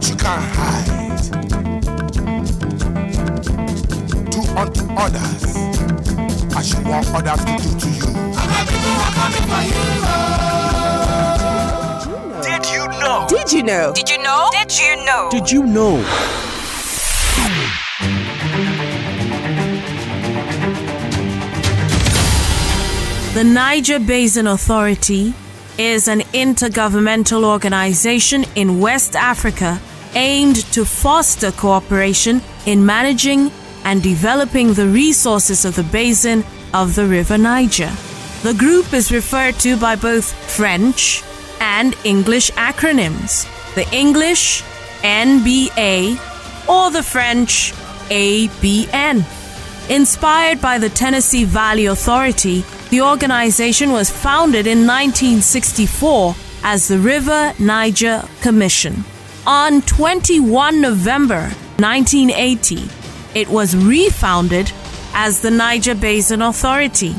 what you can't hide. Do unto others as you want others to do to you. And my people are coming for you. Did you know? Did you know? Did you know? Did you know? Did you know? The Niger Basin Authority is an intergovernmental organization in West Africa aimed to foster cooperation in managing and developing the resources of the basin of the River Niger. The group is referred to by both French and English acronyms, the English NBA or the French ABN. Inspired by the Tennessee Valley Authority, the organization was founded in 1964 as the River Niger Commission. On 21 November 1980, it was refounded as the Niger Basin Authority.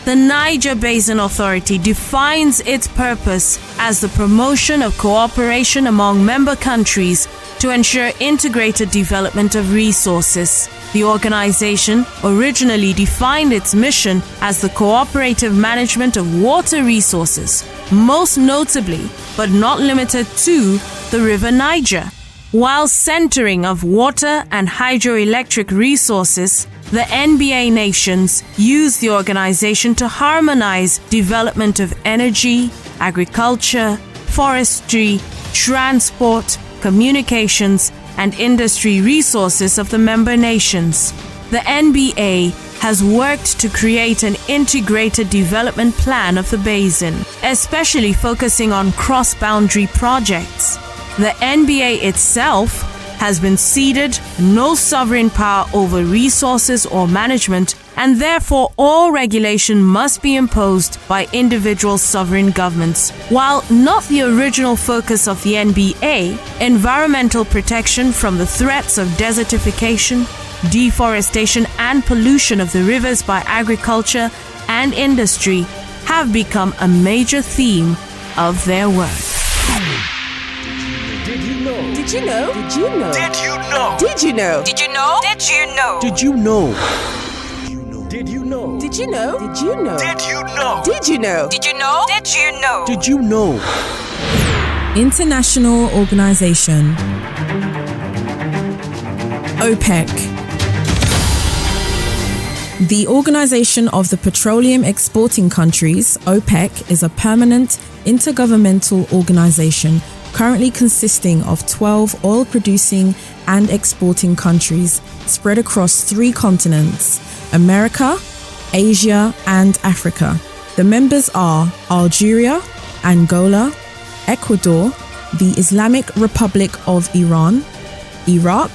The Niger Basin Authority defines its purpose as the promotion of cooperation among member countries to ensure integrated development of resources. The organization originally defined its mission as the cooperative management of water resources, most notably, but not limited to, the River Niger. While centering of water and hydroelectric resources, the NBA nations use the organization to harmonize development of energy, agriculture, forestry, transport, communications, and industry resources of the member nations. The NBA has worked to create an integrated development plan of the basin, especially focusing on cross-boundary projects. The NBA itself has been ceded no sovereign power over resources or management, and therefore all regulation must be imposed by individual sovereign governments. While not the original focus of the NBA, environmental protection from the threats of desertification, deforestation, and pollution of the rivers by agriculture and industry have become a major theme of their work. Did you know? Did you know? Did you know? Did you know? Did you know? Did you know? Did you know? Did you know? Did you know? Did you know? Did you know? Did you know? Did you know? Did you know? Did you know? Did you know? International Organization OPEC. The Organization of the Petroleum Exporting Countries, OPEC, is a permanent intergovernmental organization currently consisting of 12 oil-producing and exporting countries spread across 3 continents, America, Asia, and Africa. The members are Algeria, Angola, Ecuador, the Islamic Republic of Iran, Iraq,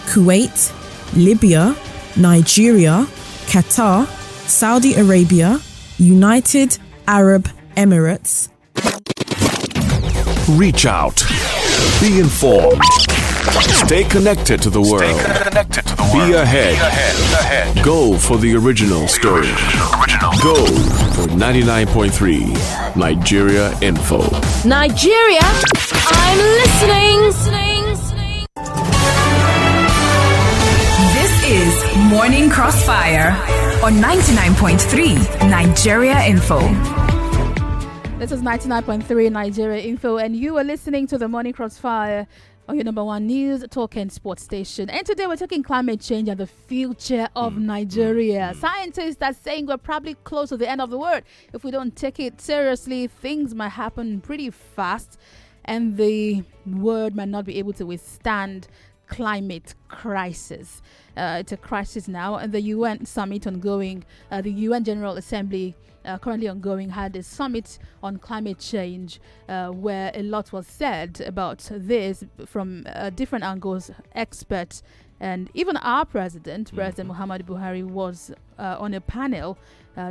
Kuwait, Libya, Nigeria, Qatar, Saudi Arabia, United Arab Emirates. Reach out. Be informed. Stay connected to the world. Be ahead. Go for the original story. Go for 99.3 Nigeria Info. Nigeria, I'm listening. This is Morning Crossfire on 99.3 Nigeria Info. This is 99.3 Nigeria Info, and you are listening to the Morning Crossfire on your number one news, talk and sports station. And today we're talking climate change and the future of Nigeria. Scientists are saying we're probably close to the end of the world. If we don't take it seriously, things might happen pretty fast, and the world might not be able to withstand climate crisis. It's a crisis now, and the UN summit ongoing, the UN General Assembly currently ongoing, had a summit on climate change where a lot was said about this from different angles, experts, and even our President Muhammadu Buhari was on a panel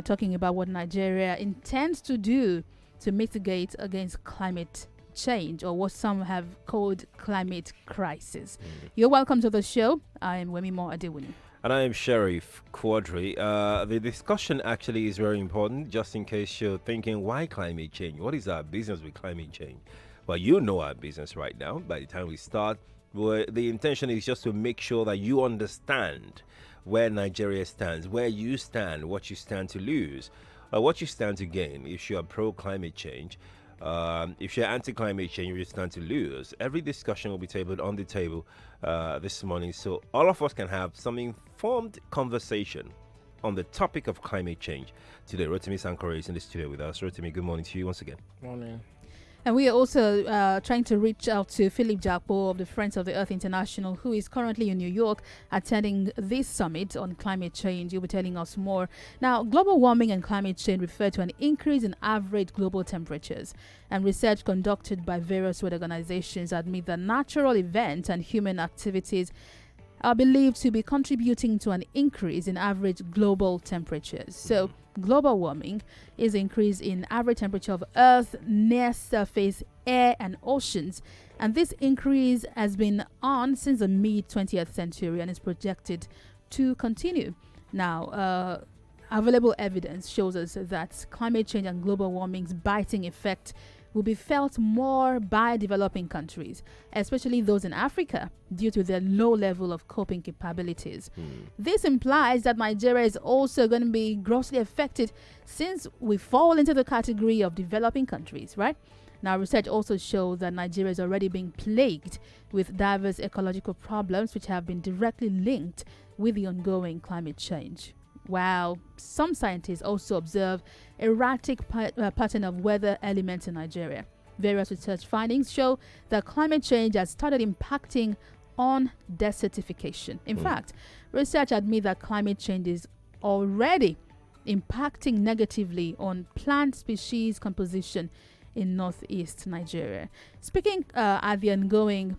talking about what Nigeria intends to do to mitigate against climate change, or what some have called climate crisis. You're welcome to the show. I am Wemimo Adewuni. And I am Sheriff Quadry. The discussion actually is very important, just in case you're thinking, why climate change? What is our business with climate change? Well, you know our business right now. By the time we start, the intention is just to make sure that you understand where Nigeria stands, where you stand, what you stand to lose, what you stand to gain if you are pro-climate change. If you're anti-climate change, you stand to lose. Every discussion will be tabled on the table this morning, so all of us can have some informed conversation on the topic of climate change today. Rotimi Sankore is in the studio with us. Rotimi, good morning to you once again. Morning. And we are also trying to reach out to Philip Jakpo of the Friends of the Earth International, who is currently in New York attending this summit on climate change. He'll be telling us more. Now, global warming and climate change refer to an increase in average global temperatures. And research conducted by various world organizations admit that natural events and human activities are believed to be contributing to an increase in average global temperatures. So, global warming is an increase in average temperature of Earth, near surface, air, and oceans. And this increase has been on since the mid-20th century and is projected to continue. Now, available evidence shows us that climate change and global warming's biting effect will be felt more by developing countries, especially those in Africa, due to their low level of coping capabilities. This implies that Nigeria is also going to be grossly affected since we fall into the category of developing countries, right? Now, research also shows that Nigeria is already being plagued with diverse ecological problems which have been directly linked with the ongoing climate change. While some scientists also observe erratic pattern of weather elements in Nigeria. Various research findings show that climate change has started impacting on desertification. In fact, research admits that climate change is already impacting negatively on plant species composition in northeast Nigeria. Speaking at the ongoing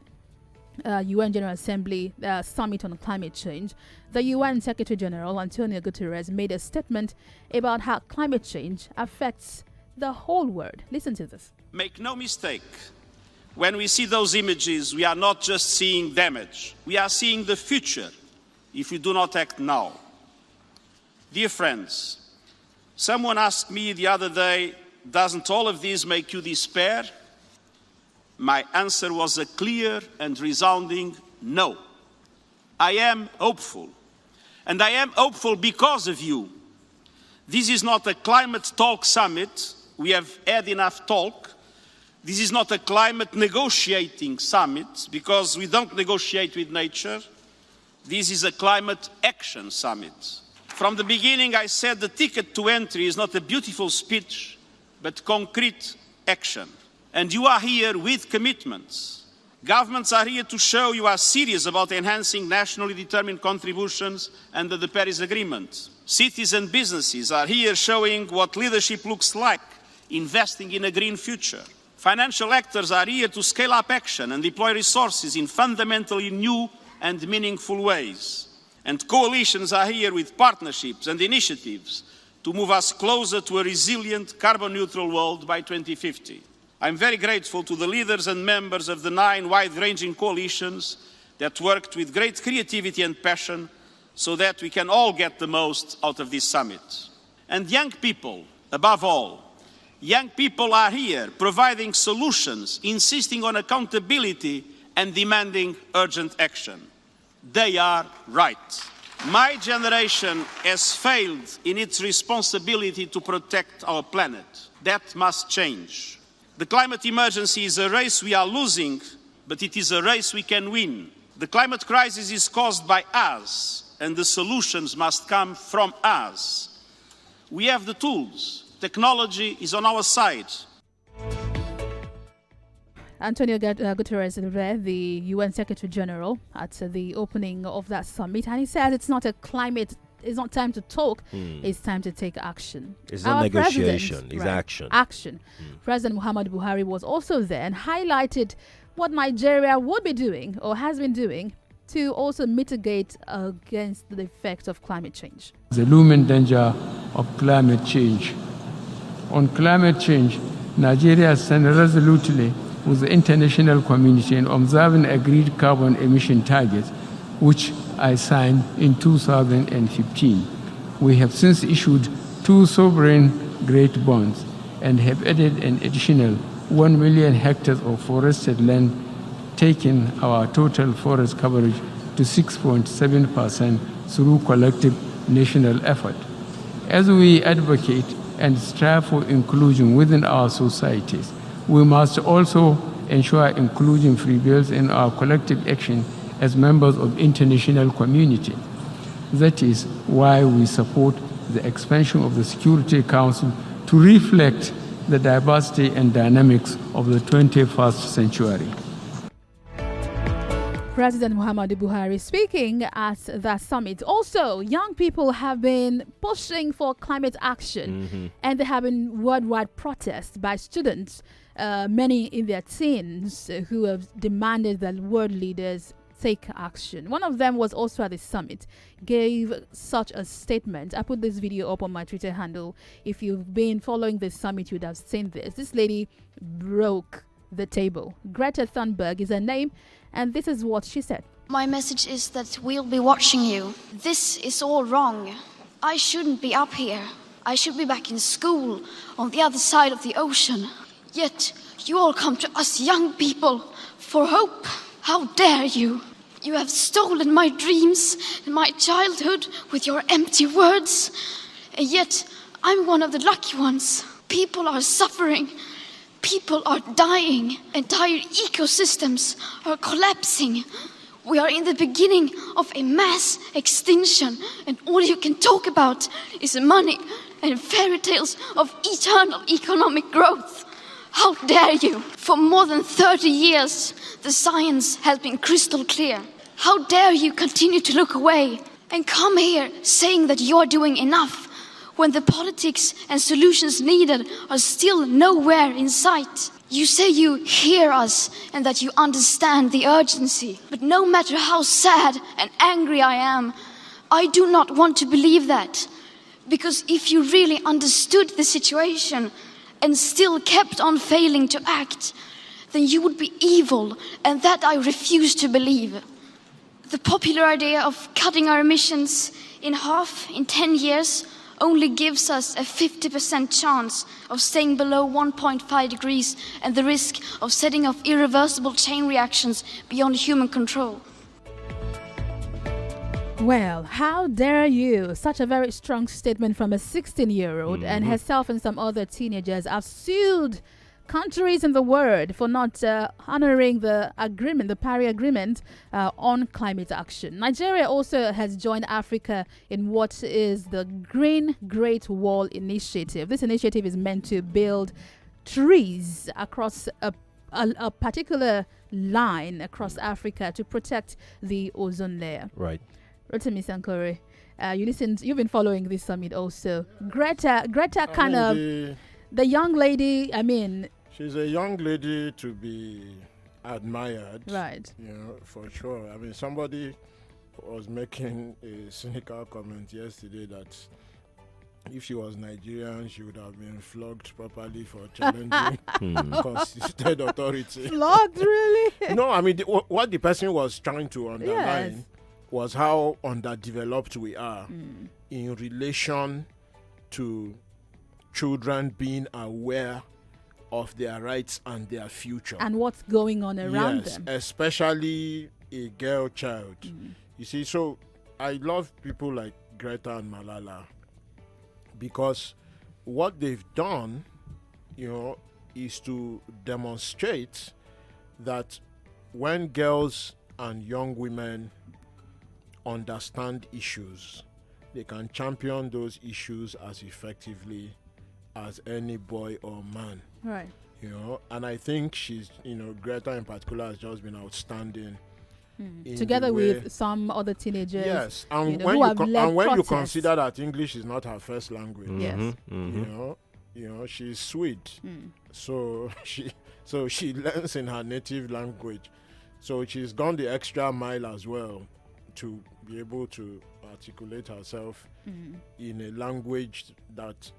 UN General Assembly Summit on Climate Change, the UN Secretary General Antonio Guterres made a statement about how climate change affects the whole world. Listen to this. Make no mistake, when we see those images, we are not just seeing damage. We are seeing the future if we do not act now. Dear friends, someone asked me the other day, doesn't all of this make you despair? My answer was a clear and resounding no. I am hopeful. And I am hopeful because of you. This is not a climate talk summit. We have had enough talk. This is not a climate negotiating summit because we don't negotiate with nature. This is a climate action summit. From the beginning, I said the ticket to entry is not a beautiful speech, but concrete action. And you are here with commitments. Governments are here to show you are serious about enhancing nationally determined contributions under the Paris Agreement. Cities and businesses are here showing what leadership looks like, investing in a green future. Financial actors are here to scale up action and deploy resources in fundamentally new and meaningful ways. And coalitions are here with partnerships and initiatives to move us closer to a resilient, carbon-neutral world by 2050. I'm very grateful to the leaders and members of the 9 wide-ranging coalitions that worked with great creativity and passion so that we can all get the most out of this summit. And young people, above all, young people are here providing solutions, insisting on accountability and demanding urgent action. They are right. My generation has failed in its responsibility to protect our planet. That must change. The climate emergency is a race we are losing, but it is a race we can win. The climate crisis is caused by us, and the solutions must come from us. We have the tools. Technology is on our side. Antonio Guterres, the UN Secretary General, at the opening of that summit, and he says it's not time to talk, it's time to take action. It's not negotiation, it's action. Action. President Muhammadu Buhari was also there and highlighted what Nigeria would be doing or has been doing to also mitigate against the effects of climate change. The looming danger of climate change. On climate change, Nigeria stands resolutely with the international community in observing agreed carbon emission targets, which I signed in 2015. We have since issued 2 sovereign grade bonds and have added an additional 1 million hectares of forested land, taking our total forest coverage to 6.7% through collective national effort. As we advocate and strive for inclusion within our societies, we must also ensure inclusion prevails in our collective action as members of international community. That is why we support the expansion of the Security Council to reflect the diversity and dynamics of the 21st century. President Muhammadu Buhari speaking at the summit. Also, young people have been pushing for climate action, and there have been worldwide protests by students, many in their teens, who have demanded that world leaders take action. One of them was also at the summit, gave such a statement. I put this video up on my Twitter handle. If you've been following the summit, you'd have seen this. This lady broke the table. Greta Thunberg is her name, and this is what she said. My message is that we'll be watching you. This is all wrong. I shouldn't be up here. I should be back in school on the other side of the ocean. Yet you all come to us young people for hope. How dare you? You have stolen my dreams and my childhood with your empty words. And yet I'm one of the lucky ones. People are suffering. People are dying. Entire ecosystems are collapsing. We are in the beginning of a mass extinction, and all you can talk about is money and fairy tales of eternal economic growth. How dare you? For more than 30 years, the science has been crystal clear. How dare you continue to look away and come here saying that you're doing enough when the politics and solutions needed are still nowhere in sight? You say you hear us and that you understand the urgency. But no matter how sad and angry I am, I do not want to believe that. Because if you really understood the situation and still kept on failing to act, then you would be evil, and that I refuse to believe. The popular idea of cutting our emissions in half in 10 years only gives us a 50% chance of staying below 1.5 degrees and the risk of setting off irreversible chain reactions beyond human control. Well, how dare you? Such a very strong statement from a 16-year-old, and herself and some other teenagers have sued countries in the world for not honoring the agreement, the Paris Agreement on climate action. Nigeria also has joined Africa in what is the Green Great Wall Initiative. This initiative is meant to build trees across a particular line across Africa to protect the ozone layer. Right. Rotimi, Sankore, you've been following this summit also. Greta kind of, the young lady, she's a young lady to be admired. Right. You know, for sure. Somebody was making a cynical comment yesterday that if she was Nigerian, she would have been flogged properly for challenging consistent authority. Flogged, really? No, what the person was trying to underline was how underdeveloped we are in relation to children being aware of their rights and their future. And what's going on around them. Especially a girl child. You see, so I love people like Greta and Malala because what they've done, is to demonstrate that when girls and young women understand issues, they can champion those issues as effectively as any boy or man. Right. And I think she's, Greta in particular has just been outstanding. Together with some other teenagers. Yes, and when you consider that English is not her first language, she's Swede, so she learns in her native language. So she's gone the extra mile as well to be able to articulate herself in a language that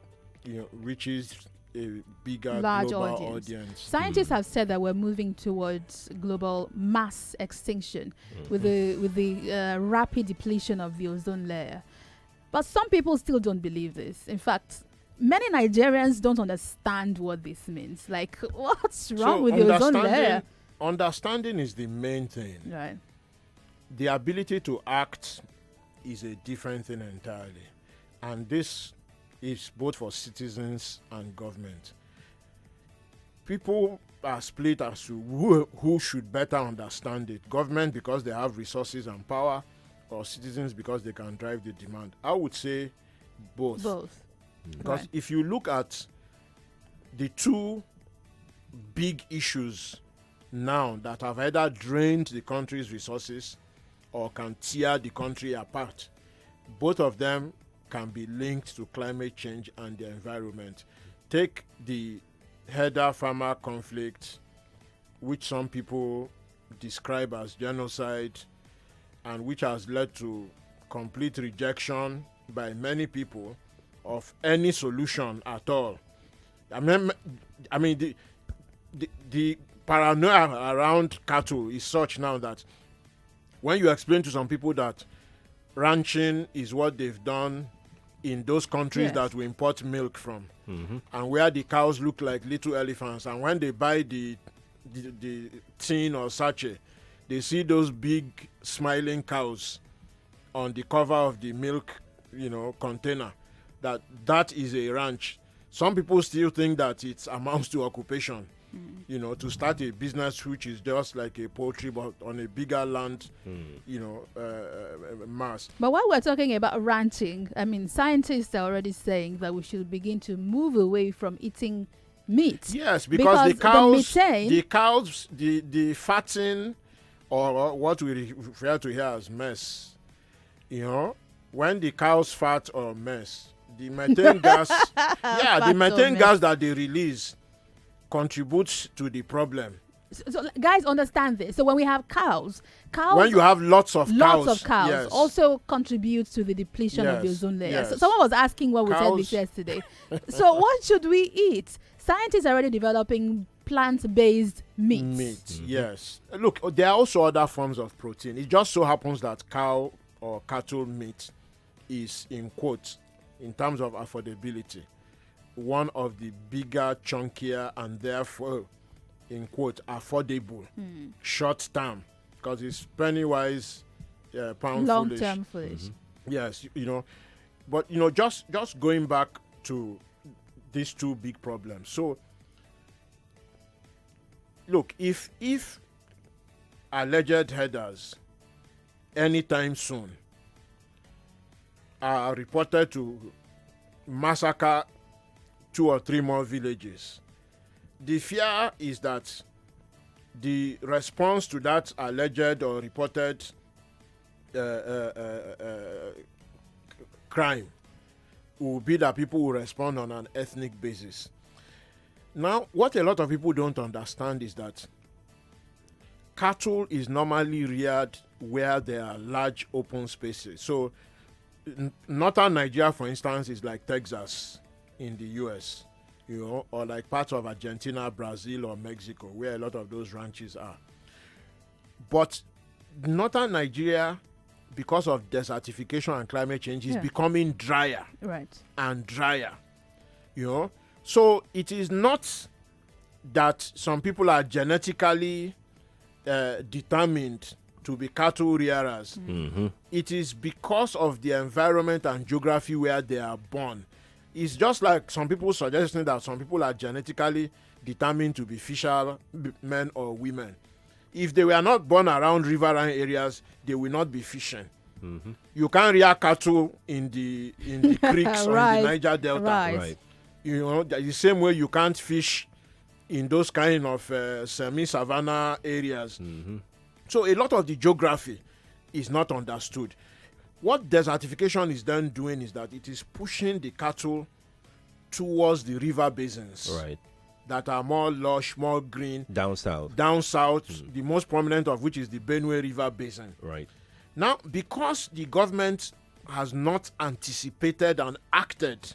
reaches a bigger large global audience. Scientists have said that we're moving towards global mass extinction with the rapid depletion of the ozone layer. But some people still don't believe this. In fact, many Nigerians don't understand what this means. Like, what's wrong with the ozone layer? Understanding is the main thing. Right. The ability to act is a different thing entirely. And this is both for citizens and government. People are split as to who should better understand it. Government because they have resources and power, or citizens because they can drive the demand. I would say both. Because if you look at the two big issues now that have either drained the country's resources or can tear the country apart, both of them can be linked to climate change and the environment. Take the herder-farmer conflict, which some people describe as genocide, and which has led to complete rejection by many people of any solution at all. I mean, the paranoia around cattle is such now that when you explain to some people that ranching is what they've done in those countries that we import milk from, and where the cows look like little elephants, and when they buy the tin or sachet, they see those big smiling cows on the cover of the milk, container, that is a ranch. Some people still think that it amounts to occupation, to start a business which is just like a poultry but on a bigger land, mass. But while we're talking about ranching, I mean, scientists are already saying that we should begin to move away from eating meat. Yes, because the cows, the fatting, or what we refer to here as mess, when the cows fat or mess, the methane gas, the methane gas that they release contributes to the problem. So guys, understand this. So when we have cows, when you have lots of cows, also contributes to the depletion of the ozone layer. Yes. So someone was asking what we said this yesterday. So what should we eat? Scientists are already developing plant-based meats. Yes. Look, there are also other forms of protein. It just so happens that cow or cattle meat is, in quotes, in terms of affordability, one of the bigger, chunkier, and therefore, in quote, affordable, short term, because it's penny-wise, pound long-term foolish. Yes, but just going back to these two big problems. So, look, if alleged herders anytime soon are reported to massacre 2 or 3 more villages, the fear is that the response to that alleged or reported crime will be that people will respond on an ethnic basis. Now, what a lot of people don't understand is that cattle is normally reared where there are large open spaces. So, northern Nigeria, for instance, is like Texas in the US, or like parts of Argentina, Brazil, or Mexico, where a lot of those ranches are. But northern Nigeria, because of desertification and climate change, is becoming drier and drier. So it is not that some people are genetically determined to be cattle rearers. It is because of the environment and geography where they are born. It's just like some people suggesting that some people are genetically determined to be fishermen or women. If they were not born around riverine areas, they will not be fishing. You can't rear cattle in the creeks or in the Niger Delta. The same way you can't fish in those kind of semi-savanna areas. So a lot of the geography is not understood. What desertification is then doing is that it is pushing the cattle towards the river basins that are more lush, more green. Down south. The most prominent of which is the Benue River Basin. Now, because the government has not anticipated and acted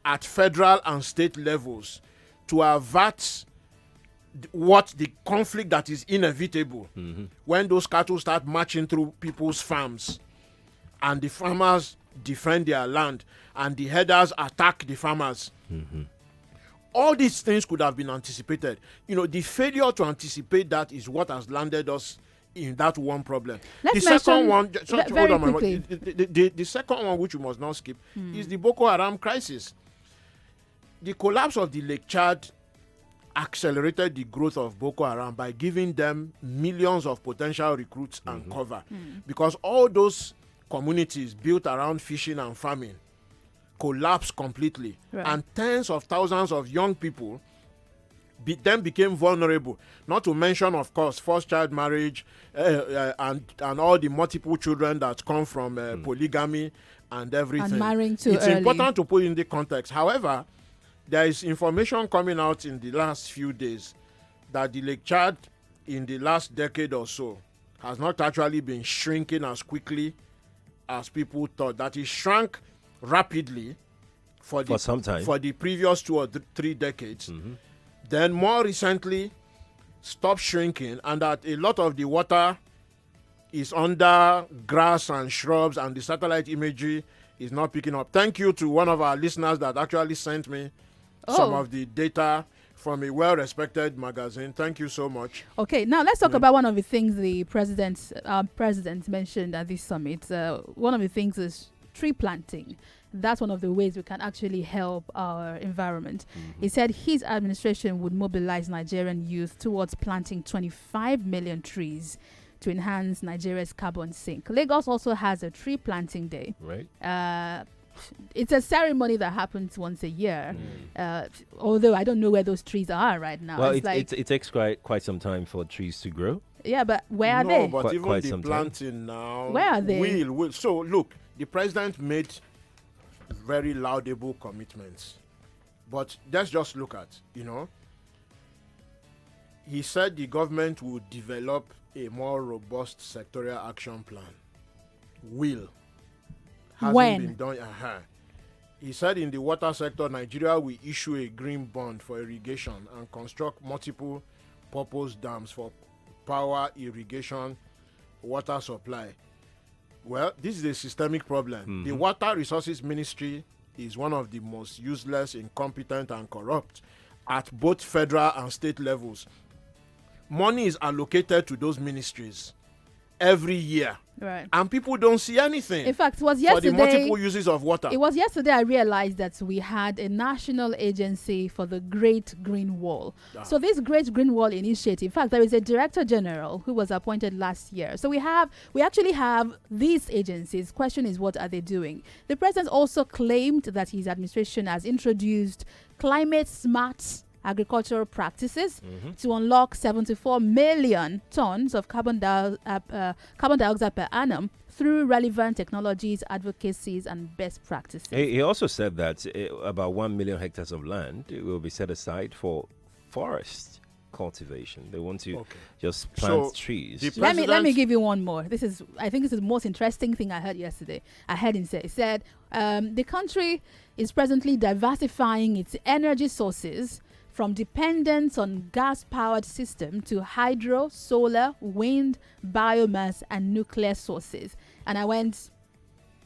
at federal and state levels to avert what the conflict that is inevitable when those cattle start marching through people's farms and the farmers defend their land, and the herders attack the farmers. All these things could have been anticipated. The failure to anticipate that is what has landed us in that one problem. Let's the second one, very quickly. The second one, which we must not skip, is the Boko Haram crisis. The collapse of the Lake Chad accelerated the growth of Boko Haram by giving them millions of potential recruits and cover, because all those communities built around fishing and farming collapsed completely, and tens of thousands of young people then became vulnerable. Not to mention, of course, forced child marriage and all the multiple children that come from polygamy and everything. And marrying too It's early. important to put in the context. However, there is information coming out in the last few days that the Lake Chad in the last decade or so has not actually been shrinking as quickly as people thought. That it shrank rapidly for some time, for the previous 2 or 3 decades. Then more recently stopped shrinking, and that a lot of the water is under grass and shrubs, and the satellite imagery is not picking up. Thank you to one of our listeners that actually sent me some of the data from a well-respected magazine. Thank you so much. Okay, now let's talk about one of the things the president mentioned at this summit. One of the things is tree planting. That's one of the ways we can actually help our environment. He said his administration would mobilize Nigerian youth towards planting 25 million trees to enhance Nigeria's carbon sink. Lagos also has a tree planting day. Right. It's a ceremony that happens once a year. Although I don't know where those trees are right now. Well, it takes quite some time for trees to grow. Yeah, but where are they? No, but even quite the some planting now. Where are they? Will. So look, the president made very laudable commitments, but let's just look at, he said the government would develop a more robust sectorial action plan. Hasn't When? been done. He said in the water sector, Nigeria will issue a green bond for irrigation and construct multiple purpose dams for power, irrigation, water supply. Well, this is a systemic problem. The Water Resources Ministry is one of the most useless, incompetent, and corrupt at both federal and state levels. Money is allocated to those ministries every year, Right. and people don't see anything. In fact, it was for yesterday. the multiple uses of water. It was yesterday I realized that we had a national agency for the Great Green Wall. So this Great Green Wall initiative, in fact, there is a director general who was appointed last year. So we actually have these agencies. Question is, what are they doing? The president also claimed that his administration has introduced climate smart agricultural practices to unlock 74 million tons of carbon dioxide per annum through relevant technologies, advocacies, and best practices. He also said that about 1 million hectares of land will be set aside for forest cultivation. They want to just plant trees. Let me give you one more. I think this is the most interesting thing I heard yesterday. I heard him say, the country is presently diversifying its energy sources from dependence on gas-powered system to hydro, solar, wind, biomass, and nuclear sources. And I went,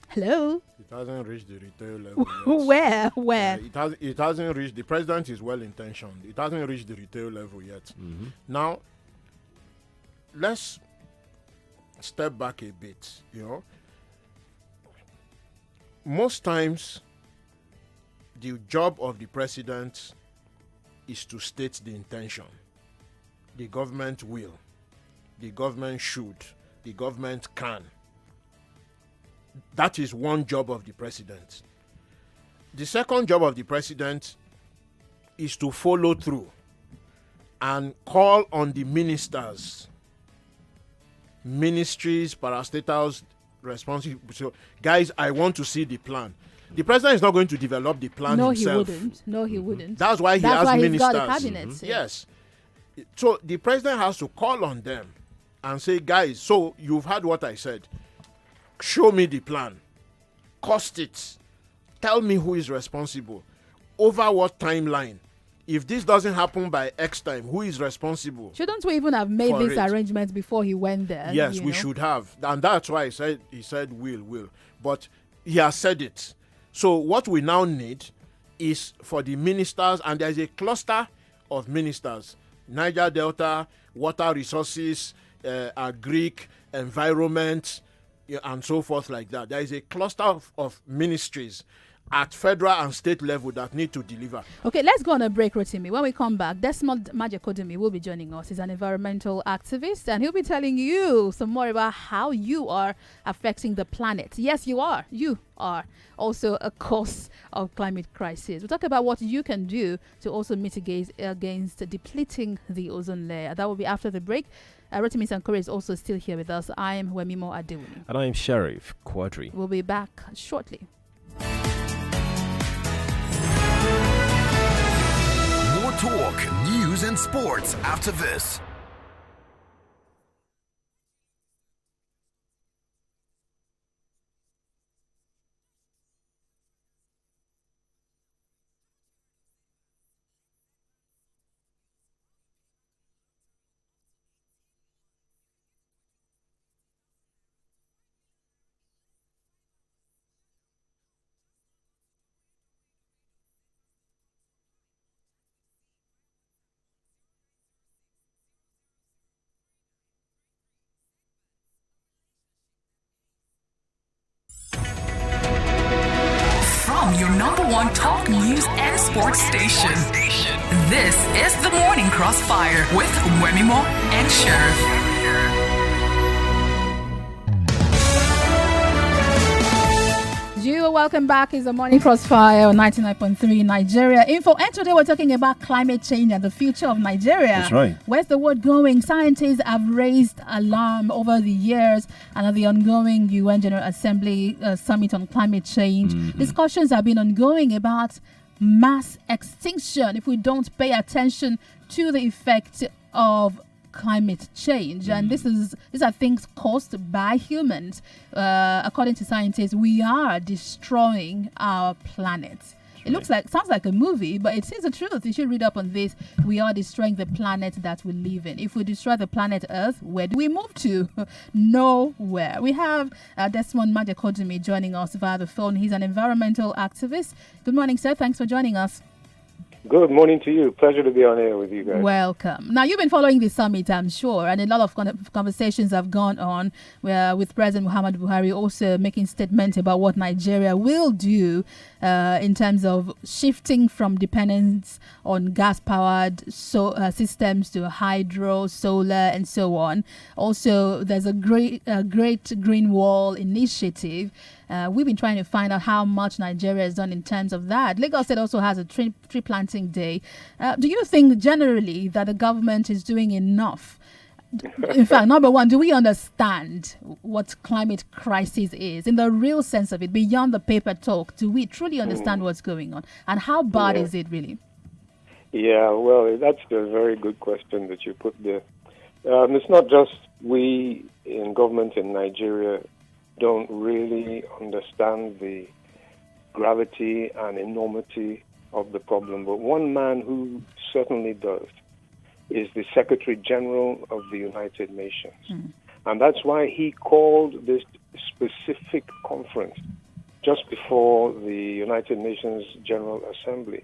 hello? It hasn't reached the retail level yet. Where? It hasn't reached. The president is well-intentioned. It hasn't reached the retail level yet. Now, let's step back a bit. Most times, the job of the president is to state the intention. The government will. The government should. The government can. That is one job of the president. The second job of the president is to follow through and call on the ministers, ministries, parastatals responsible. So, guys, I want to see the plan. The president is not going to develop the plan himself. No, he wouldn't. That's why he has ministers. He's got a cabinet. Yes. So the president has to call on them and say, guys, so you've heard what I said. Show me the plan. Cost it. Tell me who is responsible. Over what timeline? If this doesn't happen by X time, who is responsible? Shouldn't we even have made these arrangements before he went there? Yes, we should have. And that's why he said will. But he has said it. So what we now need is for the ministers, and there's a cluster of ministers: Niger Delta, water resources, Greek, environment, and so forth like that. There is a cluster of ministries at federal and state level that need to deliver. Okay, let's go on a break, Rotimi. When we come back, Desmond Majekodumi will be joining us. He's an environmental activist, and he'll be telling you some more about how you are affecting the planet. Yes, you are. You are also a cause of climate crisis. We'll talk about what you can do to also mitigate against depleting the ozone layer. That will be after the break. Rotimi Sankore is also still here with us. I am Wemimo Adewuni. And I am Sheriff Quadry. We'll be back shortly. More talk, news, and sports after this. Your number one talk news and sports station. This is the Morning Crossfire with Wemimo and Sheriff. You are welcome back. It's the Morning Crossfire on 99.3 Nigeria Info. And today we're talking about climate change and the future of Nigeria. That's right. Where's the world going? Scientists have raised alarm over the years and at the ongoing UN General Assembly Summit on Climate Change. Discussions have been ongoing about mass extinction if we don't pay attention to the effect of climate change, and these are things caused by humans. According to scientists, we are destroying our planet. It sounds like a movie, but it is the truth. You should read up on this. We are destroying the planet that we live in. If we destroy the planet Earth, where do we move to? Nowhere. We have Desmond Majekodumi joining us via the phone. He's an environmental activist. Good morning, sir. Thanks for joining us. Good morning to you. Pleasure to be on air with you guys. Welcome. Now, you've been following this summit, I'm sure, and a lot of conversations have gone on with President Muhammadu Buhari also making statements about what Nigeria will do in terms of shifting from dependence on gas-powered systems to hydro, solar, and so on. Also, there's a great Green Wall initiative. We've been trying to find out how much Nigeria has done in terms of that. Lagos State also has a tree planting day. Do you think generally that the government is doing enough? In fact, number one, do we understand what climate crisis is in the real sense of it, beyond the paper talk? Do we truly understand what's going on? And how bad is it really? Yeah, well, that's a very good question that you put there. It's not just we in government in Nigeria don't really understand the gravity and enormity of the problem, but one man who certainly does is the Secretary General of the United Nations. And that's why he called this specific conference just before the United Nations General Assembly.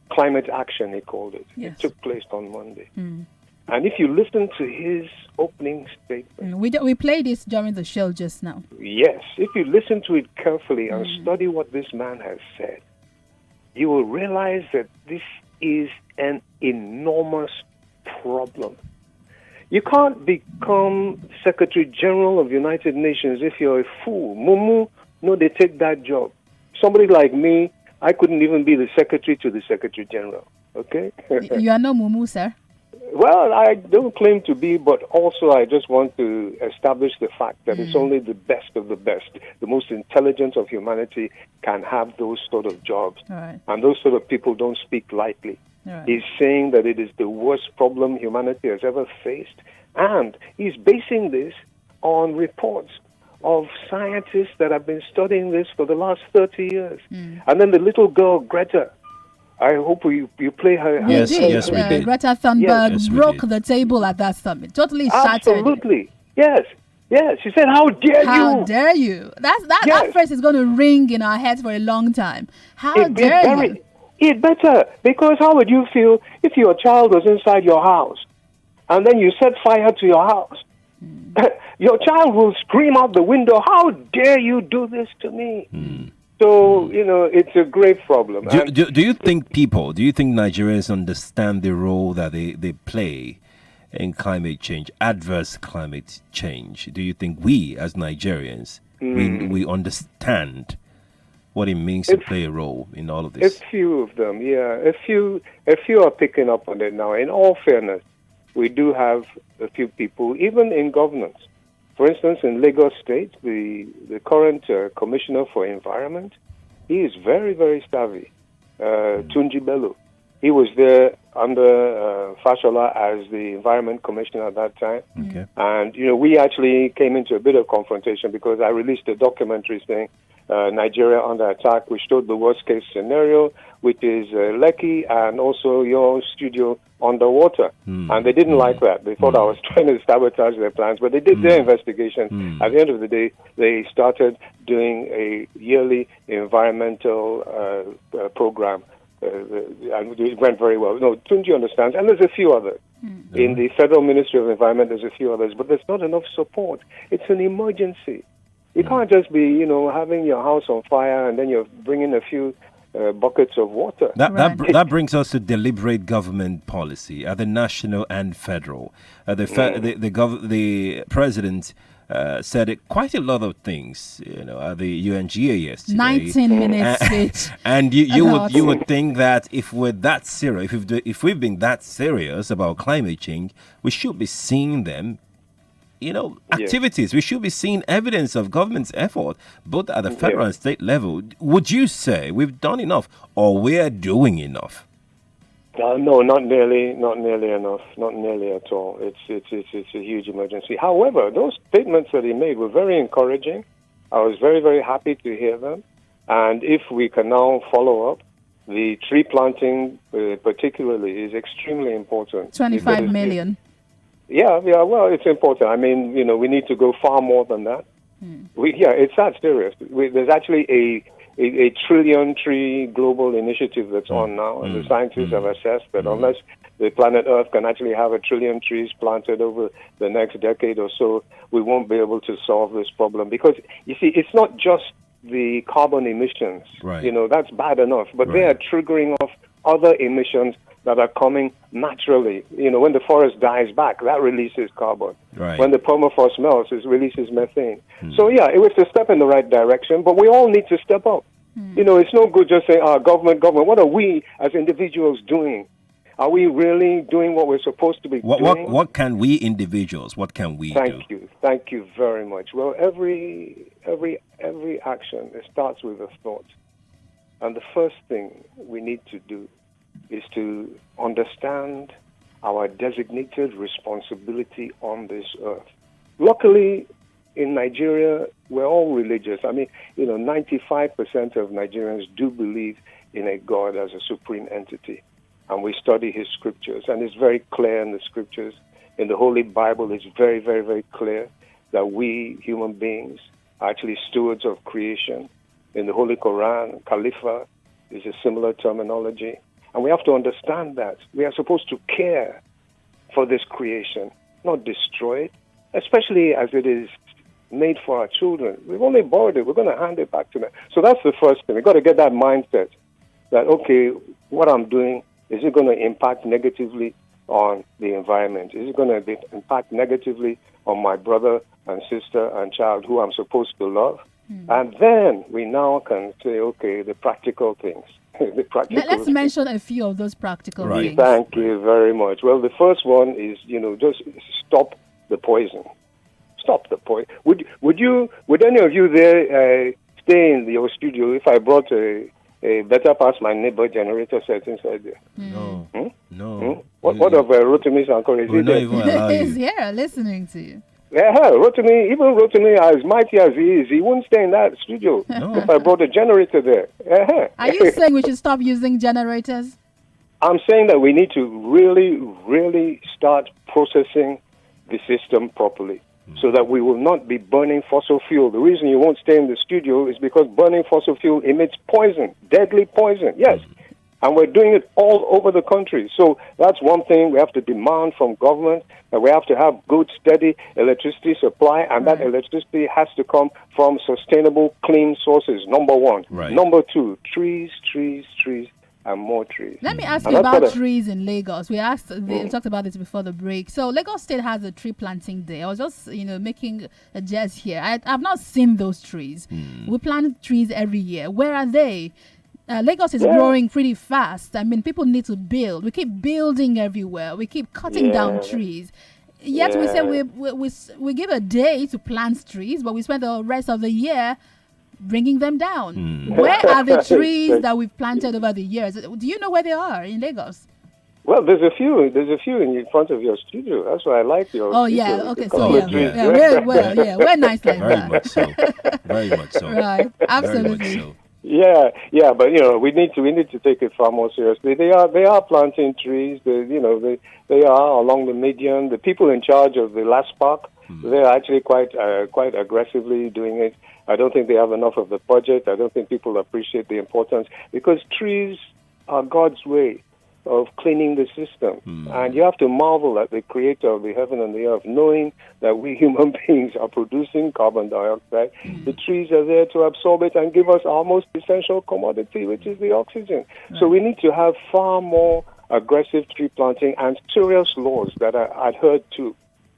Climate Action, he called it. Yes. It took place on Monday. And if you listen to his opening statement... We played this during the show just now. Yes. If you listen to it carefully and study what this man has said, you will realize that this is an enormous problem. You can't become Secretary General of the United Nations if you're a fool. Mumu, no, they take that job. Somebody like me, I couldn't even be the Secretary to the Secretary General. Okay? You are no Mumu, sir. Well, I don't claim to be, but also I just want to establish the fact that it's only the best of the best. The most intelligent of humanity can have those sort of jobs. Right. And those sort of people don't speak lightly. Right. He's saying that it is the worst problem humanity has ever faced. And he's basing this on reports of scientists that have been studying this for the last 30 years. And then the little girl, Greta, I hope you play her. Yes, we did. Greta Thunberg broke the table at that summit. Totally shattered. Absolutely. Yes. Yeah, she said, "How dare you? How dare you?" That phrase is going to ring in our heads for a long time. How dare you? It better, because how would you feel if your child was inside your house and then you set fire to your house? Your child will scream out the window, "How dare you do this to me?" So, it's a great problem. Do you think Nigerians understand the role that they play in climate change, adverse climate change? Do you think we, as Nigerians, we understand what it means to play a role in all of this? A few of them, yeah. A few are picking up on it now. In all fairness, we do have a few people, even in governance. For instance, in Lagos State, the current Commissioner for Environment, he is very, very savvy. Tunji Bello. He was there under Fashola as the Environment Commissioner at that time. Okay. And, we actually came into a bit of confrontation because I released a documentary saying Nigeria under attack, which showed the worst-case scenario, which is Lekki and also your studio underwater. And they didn't like that. They thought I was trying to sabotage their plans, but they did their investigation. At the end of the day, they started doing a yearly environmental program. And it went very well. No, Tunji understands, and there's a few others. In the Federal Ministry of Environment, there's a few others, but there's not enough support. It's an emergency. You can't just be, having your house on fire and then you're bringing a few buckets of water. That brings us to deliberate government policy at the national and federal. The president said quite a lot of things, at the UNGA yesterday. 19-minute speech. And you would think that if we're that serious, if we've been that serious about climate change, we should be seeing them. Activities. We should be seeing evidence of government's effort, both at the federal and state level. Would you say we've done enough, or we're doing enough? No, not nearly enough. Not nearly at all. It's a huge emergency. However, those statements that he made were very encouraging. I was very, very happy to hear them. And if we can now follow up, the tree planting particularly is extremely important. 25 million. Yeah, well, it's important. I mean, we need to go far more than that. It's that serious. There's actually a trillion tree global initiative that's on now, and the scientists have assessed that unless the planet Earth can actually have 1 trillion trees planted over the next decade or so, we won't be able to solve this problem. Because, you see, it's not just the carbon emissions. Right. That's bad enough, but they are triggering off other emissions that are coming naturally. When the forest dies back, that releases carbon. Right. When the permafrost melts, it releases methane. So, it was a step in the right direction, but we all need to step up. It's no good just saying, government. What are we as individuals doing? Are we really doing what we're supposed to be doing? What can we individuals, what can we do? Thank you very much. Well, every action, it starts with a thought. And the first thing we need to do is to understand our designated responsibility on this earth. Luckily, in Nigeria, we're all religious. I mean, 95% of Nigerians do believe in a God as a supreme entity. And we study his scriptures. And it's very clear in the scriptures. In the Holy Bible, it's very, very, very clear that we, human beings, are actually stewards of creation. In the Holy Quran, Khalifa is a similar terminology. And we have to understand that. We are supposed to care for this creation, not destroy it, especially as it is made for our children. We've only borrowed it. We're going to hand it back to them. So that's the first thing. We've got to get that mindset that, okay, what I'm doing, is it going to impact negatively on the environment? Is it going to impact negatively on my brother and sister and child who I'm supposed to love? And then we now can say, okay, the practical things. Let's mention a few of those practical things. Thank you very much. Well, the first one is, just stop the poison. Stop the poison. Would any of you there stay in your studio if I brought a better past my neighbor generator set inside there? No. What of Rotimi Sankore? He's here listening to you. Yeah, Rotimi, as mighty as he is, he wouldn't stay in that studio if I brought a generator there. Are you saying we should stop using generators? I'm saying that we need to really, really start processing the system properly. so that we will not be burning fossil fuel. The reason you won't stay in the studio is because burning fossil fuel emits poison, deadly poison, yes. And we're doing it all over the country. So that's one thing we have to demand from government, that we have to have good, steady electricity supply, and that electricity has to come from sustainable, clean sources, number one. Number two, trees, and more trees. Let me ask you about trees in Lagos. We talked about this before the break. So Lagos State has a tree planting day. I was just, making a jest here. I've not seen those trees. We plant trees every year. Where are they? Lagos is growing pretty fast. I mean, people need to build. We keep building everywhere. We keep cutting down trees. Yet we say we give a day to plant trees, but we spend the rest of the year bringing them down. Where are the trees that we've planted over the years? Do you know where they are in Lagos? Well, there's a few in front of your studio. That's why I like your. Oh studio. yeah, okay, so we're nice like Very that. much so. Very much so. Right, absolutely. Very much so. Yeah, but we need to take it far more seriously. They are planting trees. They are along the median. The people in charge of the last park, they're actually quite aggressively doing it. I don't think they have enough of the budget. I don't think people appreciate the importance, because trees are God's way of cleaning the system. And you have to marvel at the creator of the heaven and the earth, knowing that we human beings are producing carbon dioxide. The trees are there to absorb it and give us our most essential commodity, which is the oxygen. So we need to have far more aggressive tree planting and serious laws that are adhered to.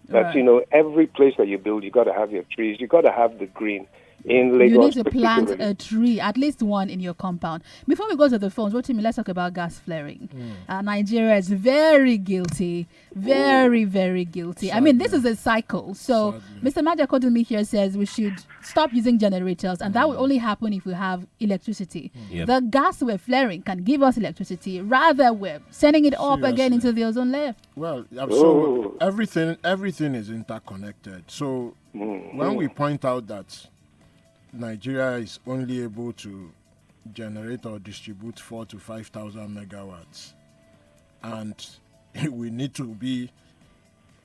That, every place that you build, you got to have your trees, you got to have the green. In Lagos, you need to plant a tree, at least one in your compound. Before we go to the phones, Rotimi, let's talk about gas flaring. Nigeria is very guilty, very, very guilty. Sadly. I mean, this is a cycle. So Mr. Majakodumi here says we should stop using generators, and that will only happen if we have electricity. The gas we're flaring can give us electricity, rather we're sending it up again into the ozone layer. Well, so everything is interconnected. So when we point out that Nigeria is only able to generate or distribute 4,000 to 5,000 megawatts, and we need to be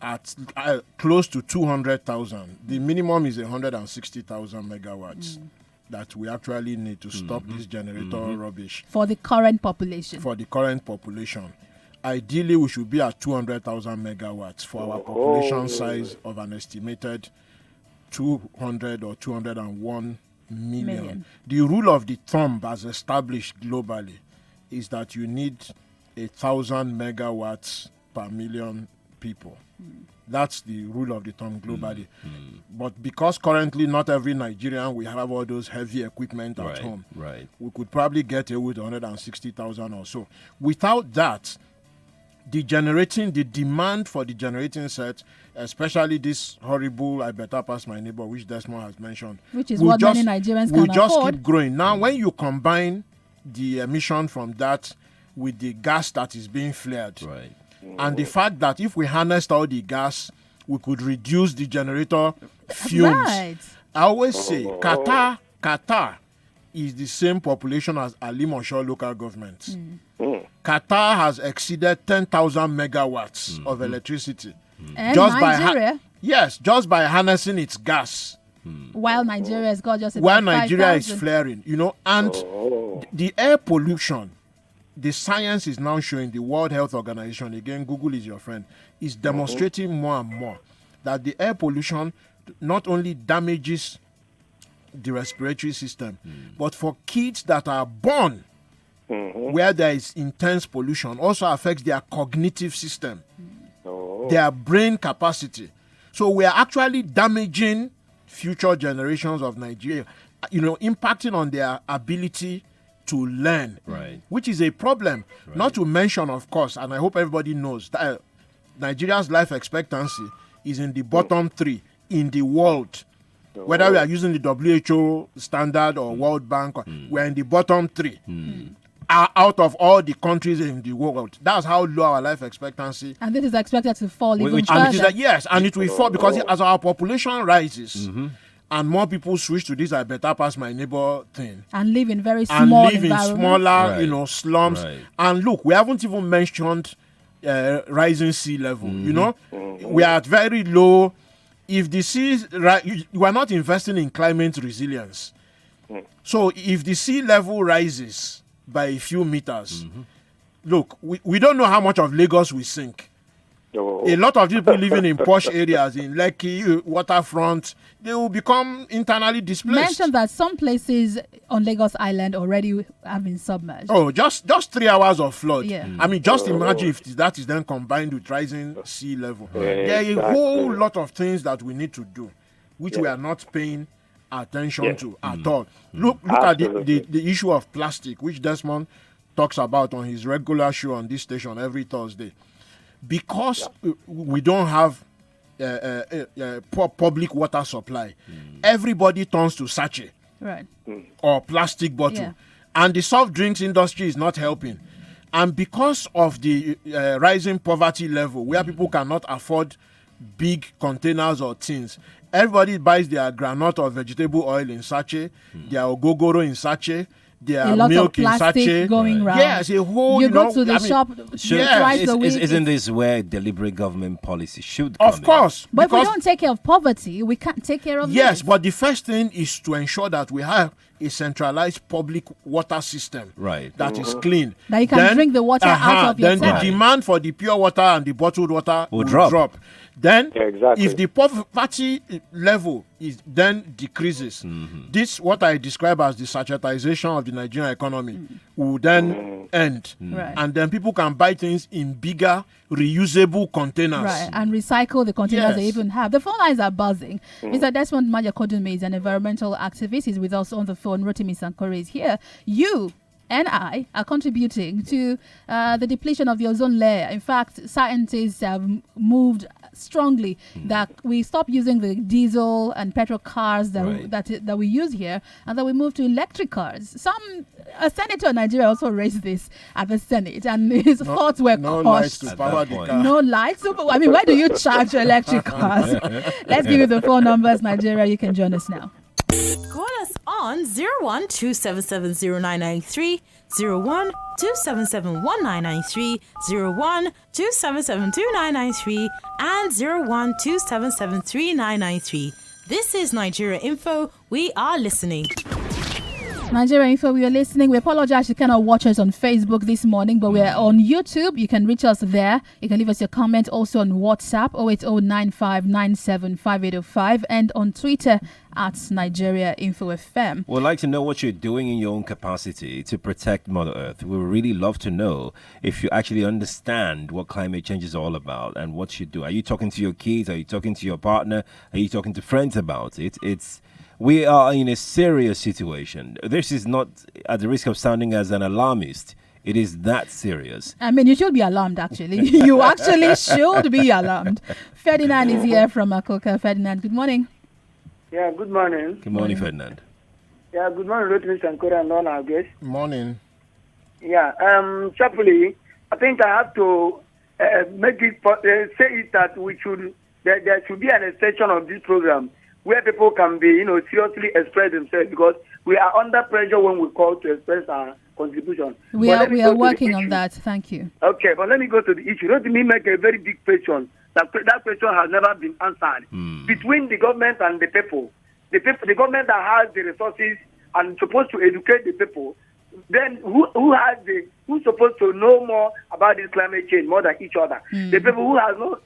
at close to 200,000. The minimum is 160,000 megawatts that we actually need to stop this generator rubbish. For the current population. Ideally, we should be at 200,000 megawatts for our population size of an estimated 200 or 201 million. The rule of the thumb, as established globally, is that you need 1,000 megawatts per million people. That's the rule of the thumb globally. But because currently not every Nigerian will have all those heavy equipment at home, we could probably get away with 160,000 or so. Without that, the demand for the generating set, especially this horrible I better pass my neighbor, which Desmond has mentioned, which is what many Nigerians can afford, will just keep growing. Now, when you combine the emission from that with the gas that is being flared, and the fact that if we harnessed all the gas, we could reduce the generator fumes. I always say Qatar is the same population as Alimosho local government. Qatar has exceeded 10,000 megawatts of electricity. And just Nigeria? Just by harnessing its gas. While Nigeria has got just about While Nigeria 5,000. is flaring, and the air pollution, the science is now showing, the World Health Organization, again, Google is your friend, is demonstrating more and more that the air pollution not only damages the respiratory system, but for kids that are born where there is intense pollution, also affects their cognitive system, their brain capacity. So we are actually damaging future generations of Nigeria, impacting on their ability to learn, which is a problem. Not to mention, of course, and I hope everybody knows that Nigeria's life expectancy is in the bottom 3 in the world. Whether we are using the WHO standard or World Bank, we're in the bottom 3 out of all the countries in the world. That's how low our life expectancy. And this is expected to fall even further. And it will fall because as our population rises and more people switch to this I better pass my neighbor thing. And live in very small in smaller, slums. And look, we haven't even mentioned rising sea level. We are at very low if the sea, you are not investing in climate resilience. So if the sea level rises by a few meters, look, we don't know how much of Lagos will sink. A lot of people living in posh areas in Lekki, waterfront, they will become internally displaced. Mentioned that some places on Lagos Island already have been submerged. Oh, just 3 hours of flood. Yeah. I mean, just imagine if that is then combined with rising sea level. There are a whole lot of things that we need to do, which we are not paying attention to at all. Look at the issue of plastic, which Desmond talks about on his regular show on this station every Thursday. Because we don't have public water supply, everybody turns to sachet or plastic bottle. And the soft drinks industry is not helping. And because of the rising poverty level, where people cannot afford big containers or tins, everybody buys their groundnut or vegetable oil in sachet, their ogogoro in sachet, their milk in sachet. Going round. Yes, a whole. You go to the shop twice a week. Isn't this where deliberate government policy should come Of course. But if we don't take care of poverty, we can't take care of Yes, this. but the first thing is to ensure that we have a centralized public water system that is clean. That you can drink the water out of your Then tap. the demand for the pure water and the bottled water will drop. Then, if the poverty level is then decreases, this what I describe as the sachetization of the Nigerian economy will then end, and then people can buy things in bigger, reusable containers. Right, and recycle the containers they even have. The phone lines are buzzing. Mr. Desmond Majakodunme is an environmental activist. He's with us on the phone. Rotimi Sankore is here. You and I are contributing to the depletion of the ozone layer. In fact, scientists have moved strongly that we stop using the diesel and petrol cars that we use here, and that we move to electric cars. A senator in Nigeria also raised this at the Senate, and his thoughts were no crushed. lights to power the car. No lights. So, I mean, why do you charge electric cars? Let's give you the phone numbers, Nigeria. You can join us now. Call us on 01-277-0993, 01-277-1993, 01-277-2993, and 01-277-3993. This is Nigeria Info. We are listening. Nigeria Info, we are listening. We apologize you cannot watch us on Facebook this morning, but we're on YouTube. You can reach us there. You can leave us your comment also on WhatsApp 08095975805 and on Twitter at Nigeria Info FM. We'd like to know what you're doing in your own capacity to protect Mother Earth. We would really love to know if you actually understand what climate change is all about and what you do. Are you talking to your kids? Are you talking to your partner? Are you talking to friends about it? We are in a serious situation. This is not at the risk of sounding as an alarmist. It is that serious. I mean, you should be alarmed, actually. You actually should be alarmed. Ferdinand is here from Akoka. Ferdinand, good morning. Yeah, good morning. Good morning, Ferdinand. Yeah, good morning, Rotimi, Sankore, and all our guests. Morning. Yeah, sharply, I think I have to make it say it that there should be an extension of this program where people can be, seriously express themselves, because we are under pressure when we call to express our contribution. We are working on that. Thank you. Okay, but let me go to the issue. Let me make a very big question. That question has never been answered. Between the government and the people, the government that has the resources and supposed to educate the people, then who's supposed to know more about this climate change more than each other? The people who have no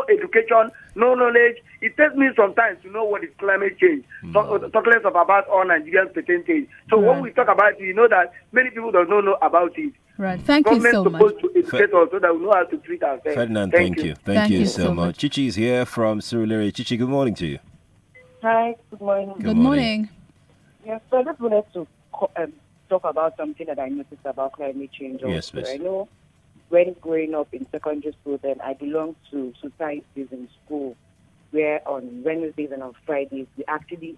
education, no knowledge. It takes me some time to know what is climate change. Talk less about all Nigerians percentage. So when we talk about it, you know that many people don't know about it. Right. Thank you so much. Government supposed to educate us so that we know how to treat ourselves. Ferdinand, thank you. Thank you so much. Chichi is here from Surulere. Chichi, good morning to you. Hi, good morning. Good morning. Yes, so I just wanted to talk about something that I noticed about climate change. Yes, please. I know when growing up in secondary school, then I belonged to societies in school where on Wednesdays and on Fridays we actively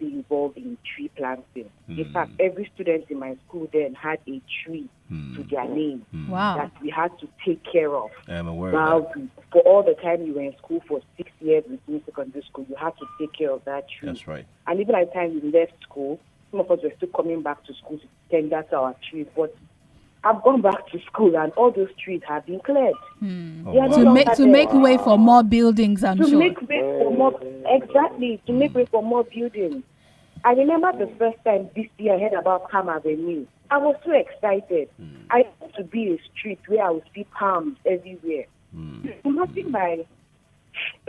involved in tree planting. In fact, every student in my school then had a tree to their name that we had to take care of. I'm aware of that. For all the time you were in school for 6 years in secondary school, you had to take care of that tree. That's right. And even at the time we left school, some of us were still coming back to school to tender to our trees. But I've gone back to school and all those trees have been cleared. To make way for more buildings, I'm sure. To make way for more buildings. I remember the first time this year I heard about Palm Avenue. I was so excited. I used to be a street where I would see palms everywhere. Imagine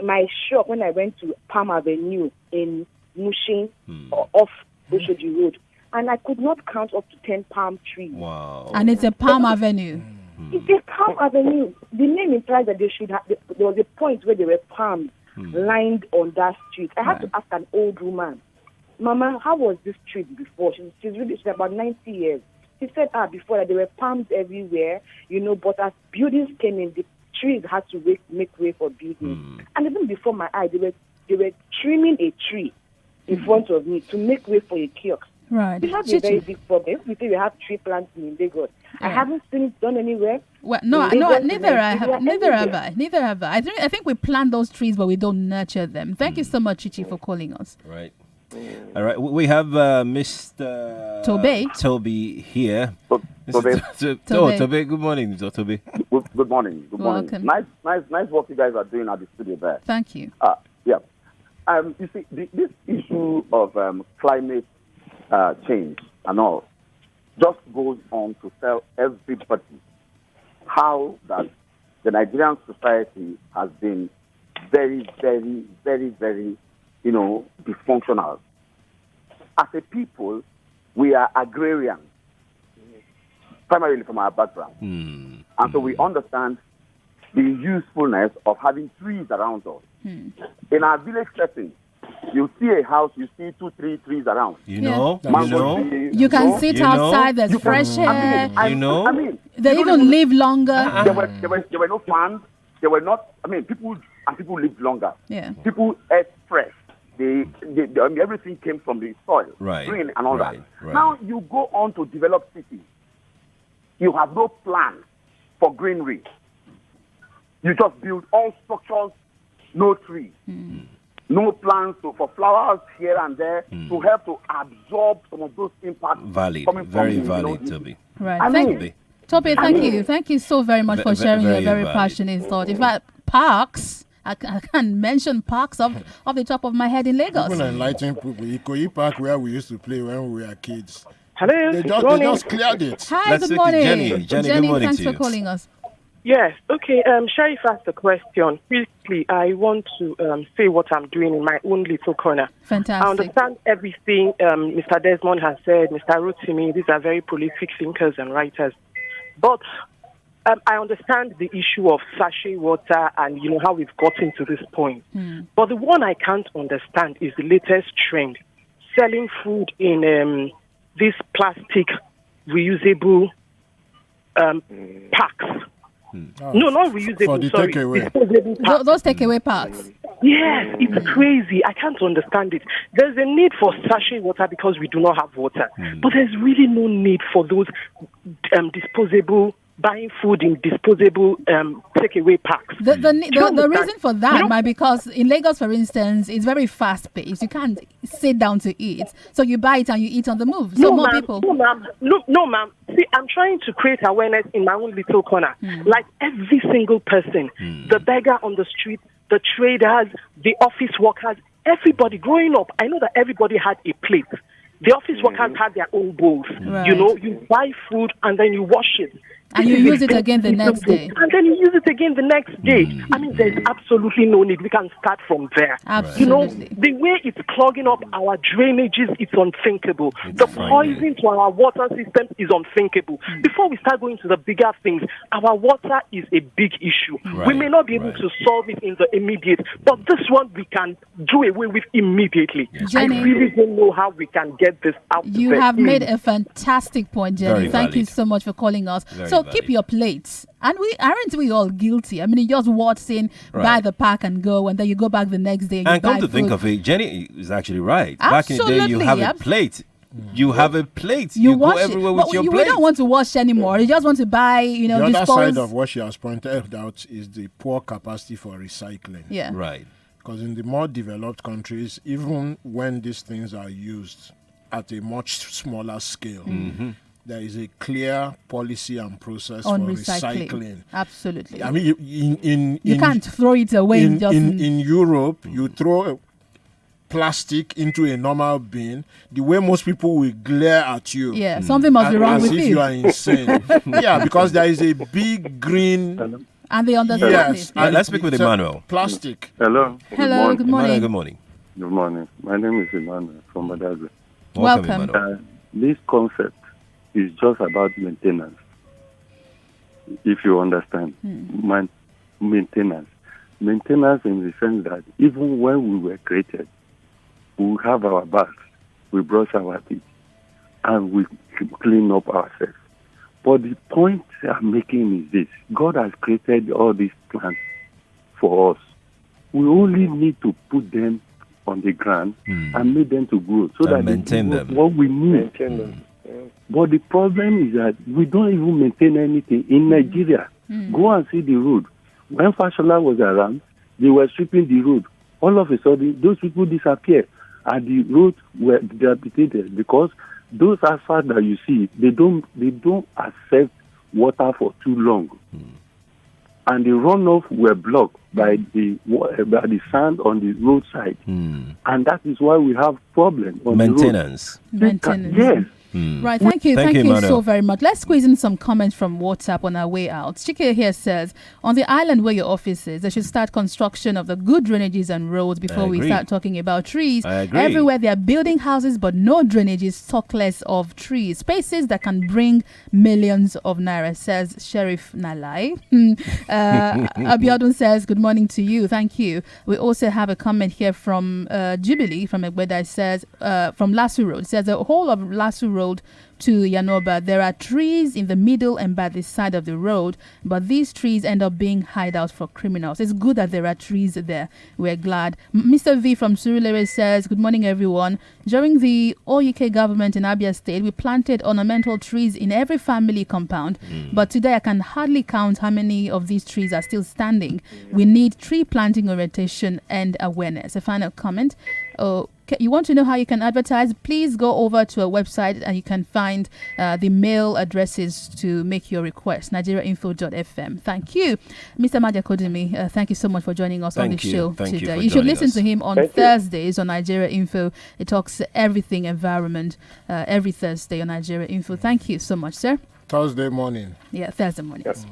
my shop when I went to Palm Avenue in Mushin off Oshodi Road. And I could not count up to 10 palm trees. Wow. And it's a Palm Avenue. It's a Palm Avenue. The name implies that they should have, there was a point where there were palms lined on that street. I had to ask an old woman, Mama, how was this street before? She's about 90 years. She said, before that there were palms everywhere, but as buildings came in, the trees had to make way for buildings. And even before my eye, they were trimming a tree in front of me to make way for a kiosk. Right. We have a very big problem. We say we have tree planting in Lagos. I haven't seen it done anywhere. Well, neither have I. I think we plant those trees, but we don't nurture them. Thank you so much, Chichi, for calling us. Right. All right. We have Mr. Toby here. Toby. Good morning, Mr. Toby. Good morning. Welcome. Nice work you guys are doing at the studio there. Thank you. Yeah. You see, this issue of climate change and all just goes on to tell everybody how that the Nigerian society has been very, very, very, very, dysfunctional. As a people, we are agrarian, primarily from our background. And so we understand the usefulness of having trees around us. In our village setting, you see a house, you see 2-3 trees around. You can sit outside, there's fresh air. They even live longer. There were no fans. There were not, people lived longer. Yeah. People ate fresh. Everything came from the soil, green and all that. Right. Now you go on to develop cities. You have no plan for greenery. You just build all structures, no trees. No plans for flowers here and there to help to absorb some of those impacts. Very valid, Toby. Right. Toby, thank you. Thank you so very much for sharing your very passionate thought. In fact, parks, I can mention parks off the top of my head in Lagos. Even enlighten people. Ikoyi Park, where we used to play when we were kids. Hello. They just cleared it. Hi, good morning. Jenny, good morning thanks to for you. calling us. Yes, okay. Sharif asked a question. Quickly, I want to say what I'm doing in my own little corner. Fantastic. I understand everything Mr. Desmond has said, Mr. Rotimi. These are very prolific thinkers and writers. But I understand the issue of sachet water and, how we've gotten to this point. But the one I can't understand is the latest trend, selling food in this plastic reusable packs. No, not reusable. For the takeaway. Those takeaway packs. Yes, it's crazy. I can't understand it. There's a need for sachet water because we do not have water. But there's really no need for those disposable, buying food in disposable takeaway packs. The reason for that might because in Lagos, for instance, it's very fast paced. You can't sit down to eat. So you buy it and you eat on the move. So more people. No, ma'am. See, I'm trying to create awareness in my own little corner. Like every single person, the beggar on the street, the traders, the office workers, everybody growing up, I know that everybody had a plate. The office workers had their own bowls. Right. You buy food and then you wash it. And you use it again the next day. And then you use it again the next day. There's absolutely no need. We can start from there. Absolutely. The way it's clogging up our drainages, it's unthinkable. The poison to our water system is unthinkable. Before we start going to the bigger things, our water is a big issue. We may not be able to solve it in the immediate, but this one we can do away with immediately. Jenny, I really don't know how we can get this out. You have made a fantastic point, Jenny. Thank you so much for calling us. So keep your plates. And aren't we all guilty? You just waltz in, buy the pack and go, and then you go back the next day. And come to think of it, Jenny is actually right. Back in the day, you have a plate. You have a plate. You go everywhere with your plate. We don't want to wash anymore. You just want to buy, The other side of what she has pointed out is the poor capacity for recycling. Yeah. Right. Because in the more developed countries, even when these things are used at a much smaller scale, there is a clear policy and process on for recycling. Absolutely. I mean, you can't throw it away. In Europe, you throw plastic into a normal bin, the way most people will glare at you. Yeah, something must be wrong with you. As if you are insane. Yeah, because there is a big green... And they understand it. And let's speak with Emmanuel. Plastic. Hello. Hello, good morning. Good morning. Good morning. My name is Emmanuel from Badagry. Welcome. This concept is just about maintenance. If you understand. Maintenance. Maintenance in the sense that even when we were created, we have our baths, we brush our teeth, and we clean up ourselves. But the point I'm making is this. God has created all these plants for us. We only need to put them on the ground and make them to grow so that maintain them. What we need. But the problem is that we don't even maintain anything in Nigeria. Go and see the road. When Fashola was around, they were sweeping the road. All of a sudden, those people disappeared, and the roads were dilapidated because those asphalt that you see, they don't accept water for too long, and the runoff were blocked by the sand on the roadside, and that is why we have problems on maintenance. The road. Maintenance. Yes. Right, thank you so very much. Let's squeeze in some comments from WhatsApp on our way out. Chike here says, on the island where your office is, they should start construction of the good drainages and roads before we start talking about trees. Everywhere they are building houses but no drainages, talk less of trees. Spaces that can bring millions of naira, says Sheriff Nalai. Abiodun says, good morning to you. Thank you. We also have a comment here from Jubilee from Egbeda. It says, from Lasso Road. It says, the whole of Lasso Road to Yanoba, there are trees in the middle and by the side of the road, but these trees end up being hideouts for criminals. It's good that there are trees there. We're glad. Mr. V from Surulere says, good morning, everyone. During the OUK government in Abia State, we planted ornamental trees in every family compound, but today I can hardly count how many of these trees are still standing. We need tree planting orientation and awareness. A final comment. You want to know how you can advertise? Please go over to our website and you can find the mail addresses to make your request. nigeriainfo.fm. Thank you. Mr. Majakodimi, thank you so much for joining us on the show today. You should listen to him on Thursdays on Nigeria Info. He talks everything environment every Thursday on Nigeria Info. Thank you so much, sir. Thursday morning. Yeah, Thursday morning. Yes.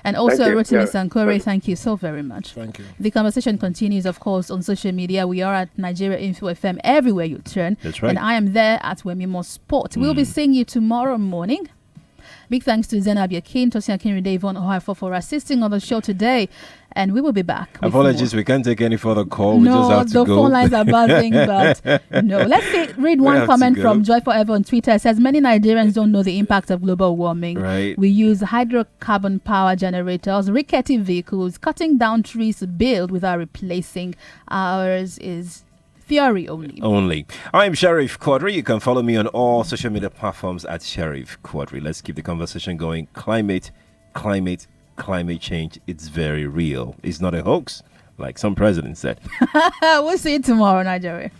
And also, Rotimi Sankore, thank you so very much. Thank you. The conversation continues, of course, on social media. We are at Nigeria Info FM everywhere you turn. That's right. And I am there at Wemimo Sport. We'll be seeing you tomorrow morning. Big thanks to Zainab Yakin, Tosin Akinride, Yvonne Ohaifo for assisting on the show today. And we will be back. Apologies, we can't take any further call. We just have to go. The phone lines are buzzing, but no. Let's read one comment from Joy Forever on Twitter. It says, many Nigerians don't know the impact of global warming. Right. We use hydrocarbon power generators, rickety vehicles, cutting down trees to build without replacing. Ours is theory only. I'm Sheriff Quadry. You can follow me on all social media platforms at Sheriff Quadry. Let's keep the conversation going. Climate change, it's very real. It's not a hoax, like some president said. We'll see you tomorrow, Nigeria.